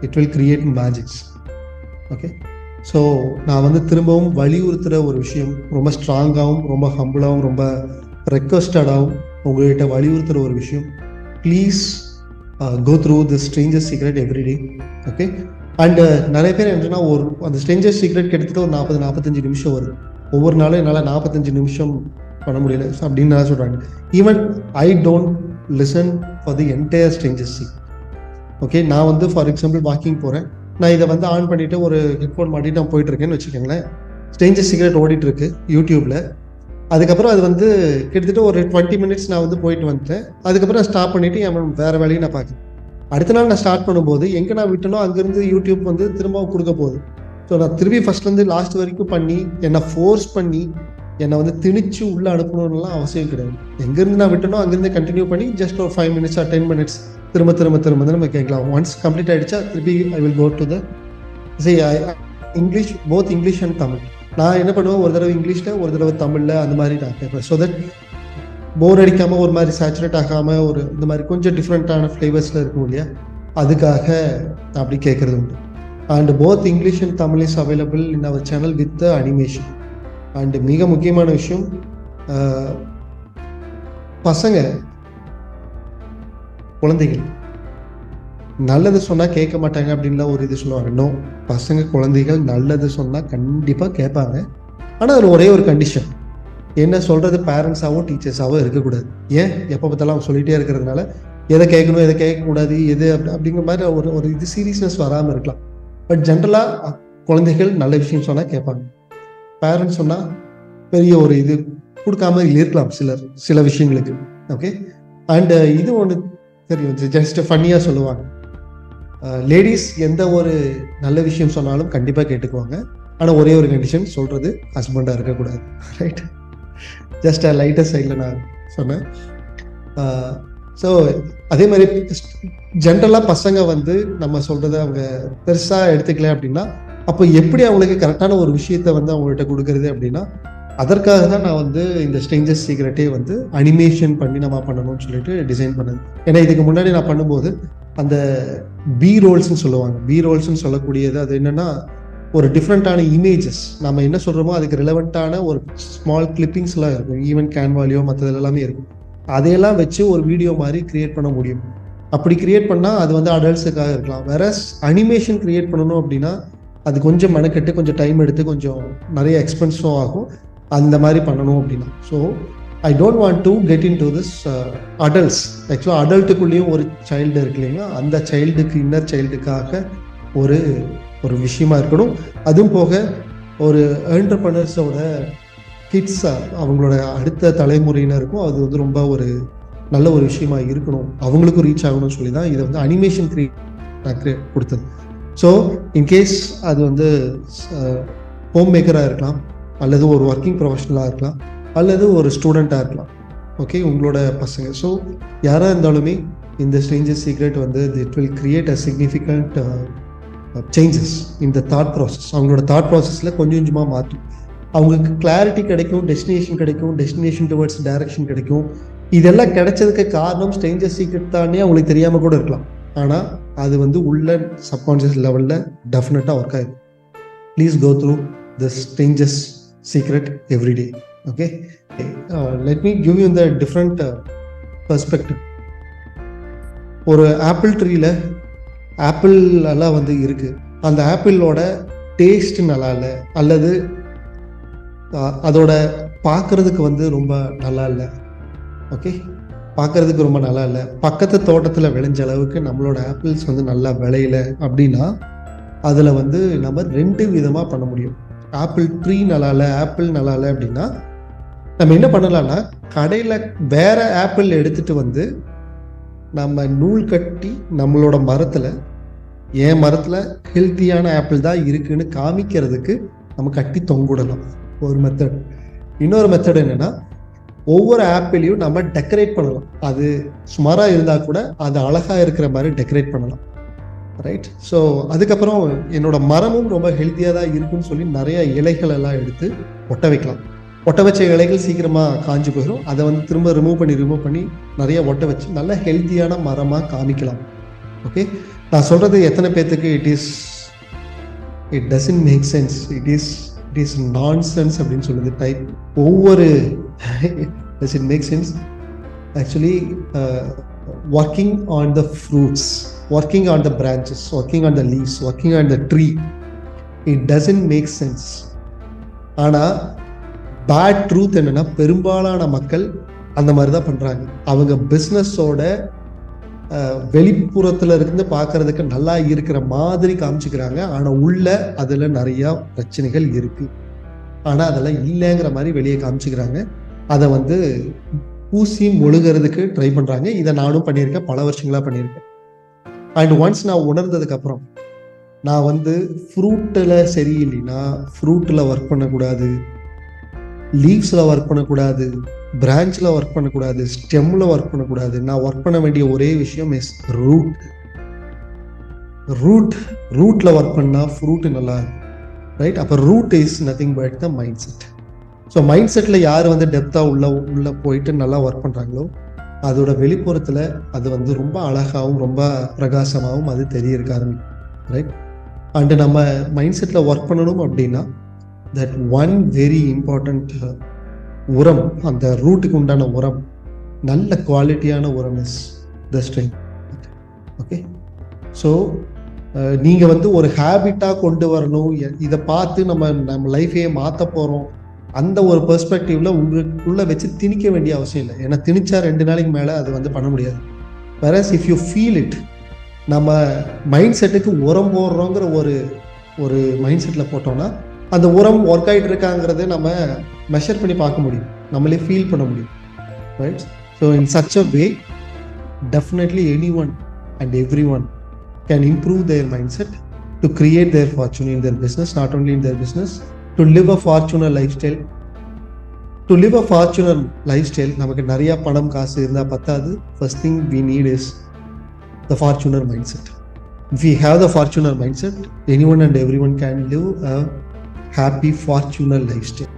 It will create magics. Okay, so நான் வந்து திரும்பவும் வலியுறுத்துகிற ஒரு விஷயம், ரொம்ப ஸ்ட்ராங்காகவும் ரொம்ப ஹம்பிளாகவும் ரொம்ப ரெக்வஸ்டடாகவும் உங்கள்கிட்ட வலியுறுத்துகிற ஒரு விஷயம், please go through the strangers secret everyday. Okay, and நிறைய பேர் என்னன்னா அந்த ஸ்ட்ரேஞ்சர்ஸ் சீக்ரெட் கிட்டத்தட்ட ஒரு 40-45 நிமிஷம் வருது. ஒவ்வொரு நாளும் என்னால் 45 நிமிஷம் பண்ண முடியல அப்படின்னு நான் சொல்கிறாங்க. Even I don't listen for the entire strangers secret. Okay, நான் வந்து ஃபார் எக்ஸாம்பிள் வாக்கிங் போகிறேன், நான் இதை வந்து ஆன் பண்ணிவிட்டு ஒரு ஹெட்ஃபோன் மாட்டிட்டு நான் போயிட்டுருக்கேன்னு வச்சுக்கோங்களேன். ஸ்ட்ரேஞ்சர்ஸ் சீக்ரெட் ஓடிட்டுருக்கு யூடியூப்பில். அதுக்கப்புறம் அது வந்து கிட்டத்தட்ட ஒரு 20 மினிட்ஸ் நான் வந்து போயிட்டு வந்துட்டேன். அதுக்கப்புறம் நான் ஸ்டாப் பண்ணிவிட்டு என் வேறு வேலையை நான் பார்க்குறேன். அடுத்த நாள் நான் ஸ்டார்ட் பண்ணும்போது எங்கே நான் விட்டனோ அங்கேருந்து யூடியூப் வந்து திரும்பவும் கொடுக்க போகுது. ஸோ நான் திரும்பி ஃபஸ்ட்லேருந்து லாஸ்ட் வரைக்கும் பண்ணி என்னை ஃபோர்ஸ் பண்ணி என்னை வந்து திணிச்சு உள்ளே அனுப்பணும்லாம் அவசியம் கிடையாது. எங்கேருந்து நான் விட்டனோ அங்கேருந்து கண்டினியூ பண்ணி ஜஸ்ட் ஒரு 5 மினிட்ஸ் ஆர் 10 மினிட்ஸ் திரும்ப திரும்ப திரும்ப நம்ம கேட்கலாம். ஒன்ஸ் கம்ப்ளீட் ஆகிடுச்சா திருப்பி I will go to the English, both English and Tamil. நான் என்ன பண்ணுவேன், ஒரு தடவை இங்கிலீஷில் ஒரு தடவை தமிழில் அந்த மாதிரி நான் கேட்பேன். ஸோ தட் போர் அடிக்காமல் ஒரு மாதிரி சேச்சுரேட் ஆகாமல் ஒரு இந்த மாதிரி கொஞ்சம் டிஃப்ரெண்ட்டான ஃப்ளேவர்ஸில் இருக்கும் இல்லையா, அதுக்காக அப்படி கேட்குறது உண்டு. And both English and Tamil is available in our channel with animation. And மிக முக்கியமான விஷயம், பசங்க குழந்தைகள் நல்லது சொன்னால் கேட்க மாட்டாங்க அப்படின்லாம் ஒரு இது சொல்லுவாங்க. நோ, பசங்க குழந்தைகள் நல்லது சொன்னால் கண்டிப்பாக கேட்பாங்க. ஆனால் அதில் ஒரே ஒரு கண்டிஷன், என்ன சொல்கிறது பேரண்ட்ஸாவோ டீச்சர்ஸாவோ இருக்கக்கூடாது. ஏன் எப்போ பார்த்தாலும் அவங்க சொல்லிகிட்டே இருக்கிறதுனால எதை கேட்கணும் எதை கேட்கக்கூடாது எது அப்படிங்கிற மாதிரி ஒரு இது சீரியஸ்னஸ் வராமல் இருக்கலாம். பட் ஜென்ரலாக குழந்தைகள் நல்ல விஷயம் சொன்னால் கேட்பாங்க. பேரண்ட்ஸ் சொன்னால் பெரிய ஒரு இது கொடுக்காம இருக்கலாம் சில விஷயங்களுக்கு. ஓகே, அண்ட் இது ஒன்று தெரியும், ஜஸ்ட் ஃபன்னியாக சொல்லுவாங்க, லேடிஸ் எந்த ஒரு நல்ல விஷயம் சொன்னாலும் கண்டிப்பாக கேட்டுக்குவாங்க. ஆனால் ஒரே ஒரு கண்டிஷன், சொல்கிறது ஹஸ்பண்டாக இருக்கக்கூடாது. ரைட், ஜஸ்ட் லைட்டர் சைடில் நான் சொன்னேன். ஸோ அதே மாதிரி ஜென்ரலாக பசங்க வந்து நம்ம சொல்கிறத அவங்க பெருசாக எடுத்துக்கல அப்படின்னா, அப்போ எப்படி அவங்களுக்கு கரெக்டான ஒரு விஷயத்த வந்து அவங்கள்ட்ட கொடுக்குறது அப்படின்னா, அதற்காக தான் நான் வந்து இந்த ஸ்ட்ரேஞ்சர்ஸ் சீக்ரெட்டே வந்து அனிமேஷன் பண்ணி நம்ம பண்ணணும்னு சொல்லிட்டு டிசைன் பண்ணது. ஏன்னா இதுக்கு முன்னாடி நான் பண்ணும்போது அந்த பி ரோல்ஸ்ன்னு சொல்லுவாங்க. பி ரோல்ஸ்ன்னு சொல்லக்கூடியது அது என்னென்னா, ஒரு டிஃப்ரெண்ட்டான இமேஜஸ் நம்ம என்ன சொல்கிறோமோ அதுக்கு ரிலவெண்ட்டான ஒரு ஸ்மால் கிளிப்பிங்ஸ்லாம் இருக்கும். ஈவன் கேன்வாலியோ மற்றது எல்லாமே இருக்கும். அதையெல்லாம் வச்சு ஒரு வீடியோ மாதிரி கிரியேட் பண்ண முடியும். அப்படி கிரியேட் பண்ணால் அது வந்து அடல்ட்ஸுக்காக இருக்கலாம். வேற அனிமேஷன் கிரியேட் பண்ணணும் அப்படின்னா அது கொஞ்சம் மெனக்கெட்டு கொஞ்சம் டைம் எடுத்து கொஞ்சம் நிறைய எக்ஸ்பென்ஸும் ஆகும். அந்த மாதிரி பண்ணணும் அப்படின்னா, so I don't want to get in to this adults. ஆக்சுவலாக அடல்ட்டுக்குள்ளேயும் ஒரு சைல்டு இருக்கு இல்லைங்களா, அந்த சைல்டுக்கு இன்னர் சைல்டுக்காக ஒரு விஷயமா இருக்கணும். அதுவும் போக ஒரு என்டர்பிரனர்ஸோட கிட்ஸ் அவங்களோட அடுத்த தலைமுறையினருக்கும் அது வந்து ரொம்ப ஒரு நல்ல ஒரு விஷயமா இருக்கணும், அவங்களுக்கும் ரீச் ஆகணும்னு சொல்லி தான் இதை வந்து அனிமேஷன் கிரியேட் கொடுத்தது. ஸோ இன்கேஸ் அது வந்து ஹோம் மேக்கராக இருக்கலாம், அல்லது ஒரு ஒர்க்கிங் ப்ரொஃபஷனலாக இருக்கலாம், அல்லது ஒரு ஸ்டூடெண்ட்டாக இருக்கலாம். ஓகே, உங்களோட பசங்க. ஸோ யாராக இருந்தாலுமே இந்த ஸ்ட்ரேஞ்சர்ஸ் சீக்ரெட் வந்து it will create a significant changes in the thought process. அவங்களோட தாட் ப்ராசஸில் கொஞ்சம் கொஞ்சமாக மாற்றும். அவங்களுக்கு கிளாரிட்டி கிடைக்கும், டெஸ்டினேஷன் டுவர்ட்ஸ் டைரக்ஷன் கிடைக்கும். இதெல்லாம் கிடைச்சதுக்கு காரணம் ஸ்ட்ரேஞ்சர்ஸ் சீக்ரெட் தானே அவங்களுக்கு தெரியாமல் கூட இருக்கலாம். ஆனால் அது வந்து உள்ள சப்கான்ஷியஸ் லெவலில் டெஃபினட்டாக ஒர்க் ஆகிடும். Please go through the strangers secret every day. Okay, let me give you the different perspective. ஒரு ஆப்பிள் ட்ரீல ஆப்பிள் எல்லாம் வந்து இருக்குது. அந்த ஆப்பிளோட டேஸ்ட் நல்லா இல்லை, அல்லது அதோட பார்க்குறதுக்கு வந்து ரொம்ப நல்லா இல்லை. ஓகே, பார்க்குறதுக்கு ரொம்ப நல்லா இல்லை. பக்கத்து தோட்டத்தில் விளைஞ்ச அளவுக்கு நம்மளோட ஆப்பிள்ஸ் வந்து நல்லா விளையல அப்படின்னா அதில் வந்து நம்ம 2 விதமாக பண்ண முடியும். ஆப்பிள் ட்ரீ நல்லா இல்லை, ஆப்பிள் நல்லா இல்லை அப்படின்னா நம்ம என்ன பண்ணலாம்னா, கடையில் வேற ஆப்பிள் எடுத்துகிட்டு வந்து நம்ம நூல் கட்டி நம்மளோட மரத்தில், என் மரத்தில் ஹெல்த்தியான ஆப்பிள் தான் இருக்குன்னு காமிக்கிறதுக்கு நம்ம கட்டி தொங்கிடலாம். ஒரு மெத்தட். இன்னொரு மெத்தட் என்னென்னா, ஒவ்வொரு ஆப்பிளையும் நம்ம டெக்கரேட் பண்ணலாம். அது சுமாராக இருந்தால் கூட அது அழகாக இருக்கிற மாதிரி டெக்கரேட் பண்ணலாம். ரைட். ஸோ அதுக்கப்புறம் என்னோட மரமும் ரொம்ப ஹெல்த்தியாக தான் இருக்குன்னு சொல்லி நிறைய இலைகள் எல்லாம் எடுத்து ஒட்ட வைக்கலாம். ஒட்ட வச்ச இலைகள் சீக்கிரமாக காஞ்சி போயிடும். அதை வந்து திரும்ப ரிமூவ் பண்ணி நிறைய ஒட்ட வச்சு நல்ல ஹெல்த்தியான மரமாக காமிக்கலாம். ஓகே, நான் சொல்கிறது எத்தனை பேர்த்துக்கு it doesn't make sense, it is nonsense அப்படின்னு சொல்லுது டைப் ஒவ்வொரு does it make sense actually working on the fruits, working on the branches, working on the leaves, working on the tree, it doesn't make sense. ஆனால் bad truth என்னன்னா பெரும்பாலான மக்கள் அந்த மாதிரி தான் பண்ணுறாங்க. அவங்க பிஸ்னஸோட வெளிப்புறத்தில் இருந்து பார்க்கறதுக்கு நல்லா இருக்கிற மாதிரி காமிச்சுக்கிறாங்க, ஆனால் உள்ள அதில் நிறையா பிரச்சனைகள் இருக்குது. ஆனால் அதெல்லாம் இல்லைங்கிற மாதிரி வெளியே காமிச்சுக்கிறாங்க. அதை வந்து பூசி மொழுகிறதுக்கு ட்ரை பண்ணுறாங்க. இதை நானும் பண்ணியிருக்கேன், பல வருஷங்களாக பண்ணியிருக்கேன். அண்ட் ஒன்ஸ் நான் உணர்ந்ததுக்கப்புறம் நான் வந்து ஃப்ரூட்டில் சரியில்லைன்னா ஃப்ரூட்டில் ஒர்க் பண்ணக்கூடாது, லீவ்ஸில் ஒர்க் பண்ணக்கூடாது, பிரான்ச்சில் ஒர்க் பண்ணக்கூடாது, ஸ்டெம்மில் ஒர்க் பண்ணக்கூடாது. நான் ஒர்க் பண்ண வேண்டிய ஒரே விஷயம் இஸ் ரூட்டில் ஒர்க் பண்ணால் ஃப்ரூட்டு நல்லா இருக்கும், ரைட்? அப்போ root is nothing but the mindset. So mind செட்டில் யார் வந்து டெப்த்தாக உள்ள போயிட்டு நல்லா ஒர்க் பண்ணுறாங்களோ அதோட வெளிப்புறத்தில் அது வந்து ரொம்ப அழகாகவும் ரொம்ப பிரகாசமாகவும் அது தெரியறக்க ஆரம்பிக்கும், ரைட்? அண்டு நம்ம மைண்ட் செட்டில் ஒர்க் பண்ணணும் அப்படின்னா தட் ஒன் வெரி இம்பார்ட்டண்ட் உரம், அந்த ரூட்டுக்கு உண்டான உரம், நல்ல குவாலிட்டியான உரம் is the strength. Okay, so நீங்கள் வந்து ஒரு ஹேபிட்டாக கொண்டு வரணும், இதை பார்த்து நம்ம லைஃபையே மாற்ற போகிறோம் அந்த ஒரு பெர்ஸ்பெக்டிவ்ல உங்களுக்குள்ள வச்சு திணிக்க வேண்டிய அவசியம் இல்லை. ஏன்னா திணிச்சா 2 நாளைக்கு மேலே அது வந்து பண்ண முடியாது. Whereas if you feel it, நம்ம மைண்ட் செட்டுக்கு உரம் போடுறோங்கிற ஒரு மைண்ட் செட்டில் போட்டோம்னா அந்த உரம் ஒர்க் ஆகிட்டு இருக்காங்கிறது நம்ம மெஷர் பண்ணி பார்க்க முடியும், நம்மளே ஃபீல் பண்ண முடியும், right? So in such a way definitely anyone and everyone can improve their mindset to create their fortune in their business, not only in their business, to live a fortunate lifestyle. To live a fortunate lifestyle நமக்கு நிறைய பணம் காசு இருந்தால் பத்தாது. First thing we need is the fortunate mindset. If we have the fortunate mindset, anyone and everyone can live a happy fortunate lifestyle.